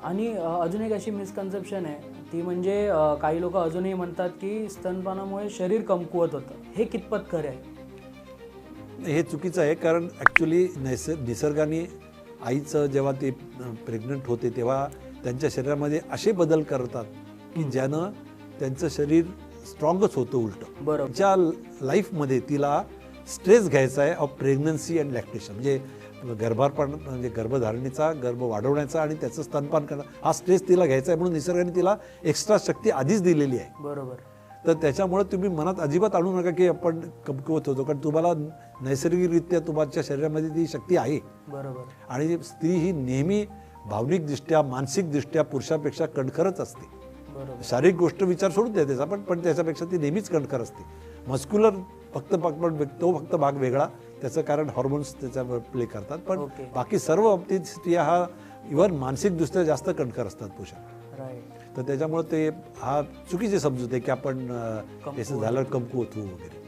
आणि अजून एक अशी मिसकन्सेप्शन आहे ती म्हणजे काही लोक अजूनही म्हणतात की स्तनपानामुळे शरीर कमकुवत होतं. हे कितपत खरं आहे? हे चुकीचं आहे, कारण ॲक्च्युली निसर्गाने आईचं जेव्हा ते प्रेग्नंट होते तेव्हा त्यांच्या शरीरामध्ये असे बदल करतात की ज्यानं त्यांचं शरीर स्ट्रॉंगच होतं उलटं. बरोबर. तिच्या लाईफमध्ये तिला स्ट्रेस घ्यायचा आहे ऑफ प्रेग्नन्सी अँड लॅक्टेशन, म्हणजे गर्भारपण म्हणजे गर्भधारणेचा, गर्भ वाढवण्याचा आणि त्याचं स्तनपान करणं, हा स्ट्रेस तिला घ्यायचा आहे. म्हणून निसर्गाने तिला एक्स्ट्रा शक्ती आधीच दिलेली आहे. बरोबर. तर त्याच्यामुळे तुम्ही मनात अजिबात आणू नका की आपण कमकुवत होतो, कारण तुम्हाला नैसर्गिकरित्या तुमच्या शरीरामध्ये ती शक्ती आहे. बरोबर. आणि स्त्री ही नेहमी भावनिकदृष्ट्या, मानसिकदृष्ट्या पुरुषापेक्षा कणखरच असते. बरोबर. शारीरिक गोष्ट विचार सोडून द्या त्याचा, पण त्याच्यापेक्षा ती नेहमीच कणखर असते. मस्क्युलर तो फक्त भाग वेगळा, त्याचं कारण हॉर्मोन्स त्याच्या प्ले करतात, पण ओके. बाकी सर्व बाबतीत स्त्रिया हा इव्हन मानसिकदृष्ट्या जास्त कणखर असतात पुरुषांपेक्षा. राईट. तर त्याच्यामुळे ते हा चुकीची समजूत आहे की आपण असं झालं कमकुवत होऊ वगैरे.